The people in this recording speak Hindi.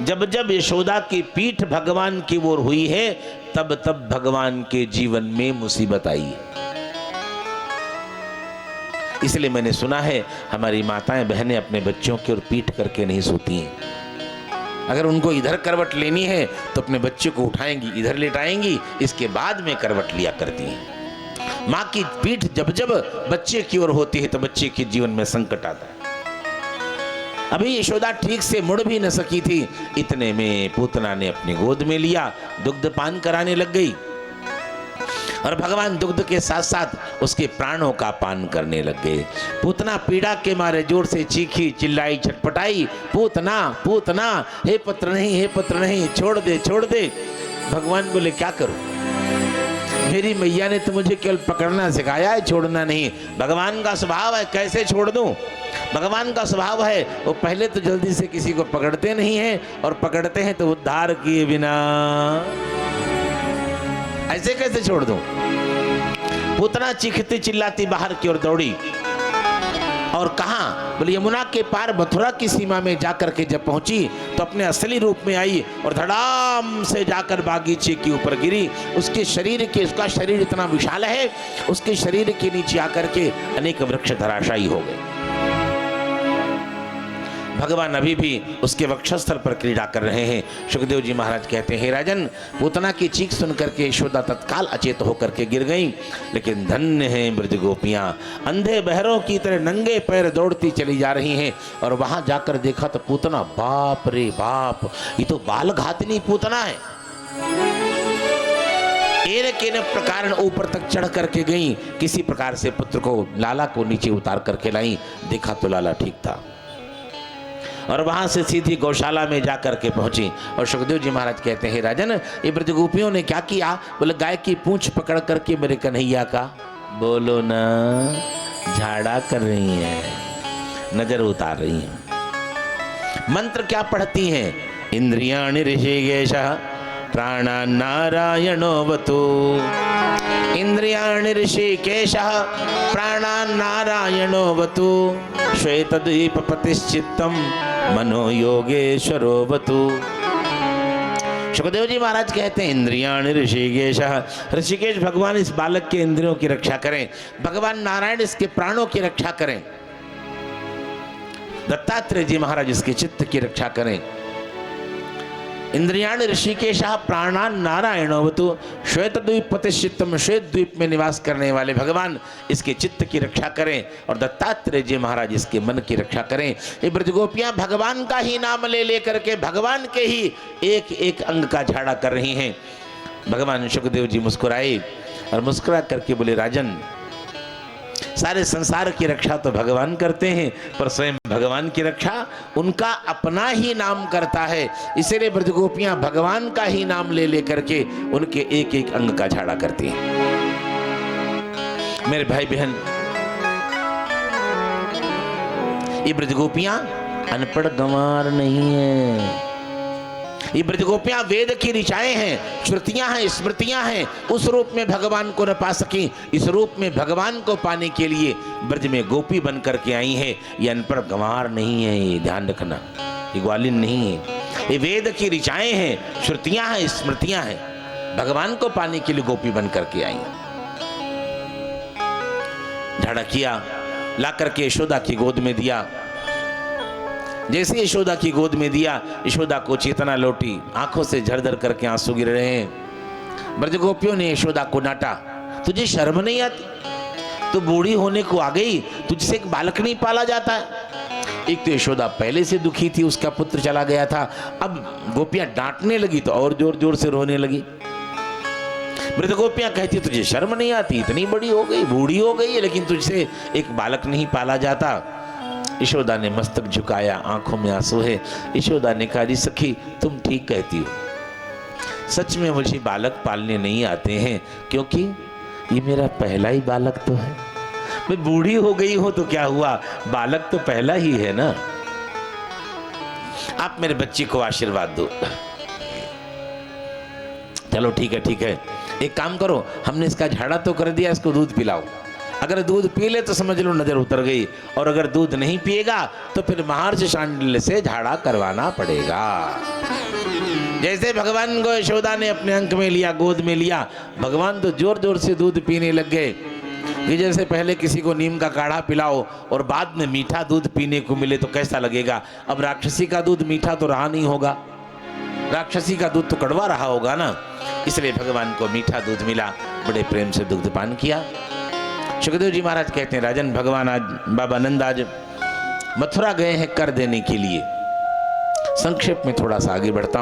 जब जब यशोदा की पीठ भगवान की ओर हुई है, तब तब भगवान के जीवन में मुसीबत आई है। इसलिए मैंने सुना है हमारी माताएं बहनें अपने बच्चों की ओर पीठ करके नहीं सोती हैं। अगर उनको इधर करवट लेनी है तो अपने बच्चे को उठाएंगी, इधर लेटाएंगी, इसके बाद में करवट लिया करती हैं। माँ की पीठ जब जब बच्चे की ओर होती है तो बच्चे के जीवन में संकट आता है। अभी यशोदा ठीक से मुड़ भी न सकी थी, इतने में पूतना ने अपनी गोद में लिया, दुग्ध पान कराने लग गई और भगवान दुग्ध के साथ साथ उसके प्राणों का पान करने लग गए। पूतना पीड़ा के मारे जोर से चीखी, चिल्लाई, छटपटाई, पूतना पूतना, हे पुत्र नहीं, हे पुत्र नहीं, छोड़ दे छोड़ दे। भगवान बोले क्या करूं, मेरी मैया ने तो मुझे केवल पकड़ना सिखाया है, छोड़ना नहीं। भगवान का स्वभाव है, कैसे छोड़ दूं। भगवान का स्वभाव है वो पहले तो जल्दी से किसी को पकड़ते नहीं है, और पकड़ते हैं तो उद्धार किए बिना ऐसे कैसे छोड़ दूं। पूतना चीखती चिल्लाती बाहर की ओर दौड़ी और कहा, बोले यमुना के पार मथुरा की सीमा में जाकर के जब पहुंची तो अपने असली रूप में आई और धड़ाम से जाकर बागीचे के ऊपर गिरी। उसका शरीर इतना विशाल है, उसके शरीर के नीचे आकर के अनेक वृक्ष धराशायी हो गए। भगवान अभी भी उसके वक्षस्थल पर क्रीड़ा कर रहे हैं। सुखदेव जी महाराज कहते हैं, हे राजन, पूतना की चीख सुनकर के यशोदा तत्काल अचेत होकर के गिर गई, लेकिन धन्य हैं ब्रज गोपियां, अंधे बहरों की तरह नंगे पैर दौड़ती चली जा रही हैं। और वहां जाकर देखा तो पूतना, बाप रे बाप, ये तो बाल घातनी पूतना है। एक प्रकार ऊपर तक चढ़ करके गई, किसी प्रकार से पुत्र को, लाला को नीचे उतार करके लाई। देखा तो लाला ठीक था और वहां से सीधी गौशाला में जाकर के पहुंची। और सुखदेव जी महाराज कहते हैं, राजन, ये ब्रजगोपियों ने क्या किया, बोले गाय की पूंछ पकड़ करके मेरे कन्हैया का, बोलो ना, झाड़ा कर रही है, नजर उतार रही है। मंत्र क्या पढ़ती हैं, इंद्रियाणि ऋषिकेशः प्राणान् नारायणोऽवतु, इंद्रियाणि ऋषिकेशः प्राणान् नारायणोऽवतु, श्वेतद्वीपपतिश्चित्तं मनो योगेश्वरोऽवतु। सुखदेव जी महाराज कहते हैं, इंद्रियाणि ऋषिकेशः, ऋषिकेश भगवान इस बालक के इंद्रियों की रक्षा करें, भगवान नारायण इसके प्राणों की रक्षा करें, दत्तात्रेय जी महाराज इसके चित्त की रक्षा करें। इंद्रियाणि ऋषिकेशः प्राणान् नारायणोऽवतु, श्वेतद्वीपपतिश्चित्तम्, श्वेत द्वीप में निवास करने वाले भगवान इसके चित्त की रक्षा करें, और दत्तात्रेय जी महाराज इसके मन की रक्षा करें। ये ब्रजगोपियां भगवान का ही नाम ले लेकर के भगवान के ही एक एक अंग का झाड़ा कर रही हैं। भगवान सुखदेव जी मुस्कुराए और मुस्कुरा करके बोले, राजन, सारे संसार की रक्षा तो भगवान करते हैं, पर स्वयं भगवान की रक्षा उनका अपना ही नाम करता है। इसीलिए ब्रजगोपियां भगवान का ही नाम ले लेकर के उनके एक एक अंग का झाड़ा करती हैं। मेरे भाई बहन, ये ब्रजगोपियां अनपढ़ गंवार नहीं है, ये ब्रजगोपियां वेद की ऋचाएं हैं, श्रुतियां हैं, स्मृतियां हैं। उस रूप में भगवान को न पा सकी, इस रूप में भगवान को पाने के लिए ब्रज में गोपी बन करके आई है। ये अनपढ़ गंवार नहीं है, ये ध्यान रखना, ये ग्वालिन नहीं है, ये वेद की ऋचाएं हैं, श्रुतियां हैं, स्मृतियां हैं। भगवान को पाने के लिए गोपी बन करके आई। झाड़ा किया, ला करके यशोदा की गोद में दिया। जैसे यशोदा की गोद में दिया, यशोदा को चेतना लौटी, आंखों से झरझर करके आंसू गिर रहे हैं। ब्रजगोपियों ने यशोदा को डांटा, तुझे शर्म नहीं आती, तो बूढ़ी होने को आ गई, तुझसे एक बालक नहीं पाला जाता है। एक तो यशोदा पहले से दुखी थी, उसका पुत्र चला गया था, अब गोपियां डांटने लगी तो और जोर जोर से रोने लगी। ब्रजगोपियां कहती, तुझे शर्म नहीं आती, इतनी बड़ी हो गई, बूढ़ी हो गई है, लेकिन तुझसे एक बालक नहीं पाला जाता। यशोदा ने मस्तक झुकाया, आंखों में आंसू है। यशोदा ने कहा, जी सखी, तुम ठीक कहती हो, सच में मुझे बालक पालने नहीं आते हैं, क्योंकि ये मेरा पहला ही बालक तो है। मैं बूढ़ी हो गई हूं तो क्या हुआ, बालक तो पहला ही है ना। आप मेरे बच्चे को आशीर्वाद दो। चलो ठीक है, ठीक है, एक काम करो, हमने इसका झाड़ा तो कर दिया, इसको दूध पिलाओ। अगर दूध पी ले तो समझ लो नजर उतर गई, और अगर दूध नहीं पिएगा तो फिर महर्षि शांडिल्य से झाड़ा करवाना पड़ेगा। जैसे भगवान को यशोदा ने अपने अंक में लिया, गोद में लिया, भगवान तो जोर जोर से दूध पीने लग गए। कि जैसे पहले किसी को नीम का काढ़ा पिलाओ और बाद में मीठा दूध पीने को मिले तो कैसा लगेगा। अब राक्षसी का दूध मीठा तो रहा नहीं होगा, राक्षसी का दूध तो कड़वा रहा होगा ना, इसलिए भगवान को मीठा दूध मिला, बड़े प्रेम से दुग्धपान किया। सुखदेव जी महाराज कहते हैं, राजन भगवान आज, बाबा नंद आज मथुरा गए हैं कर देने के लिए। संक्षेप में थोड़ा सा आगे बढ़ता हूं।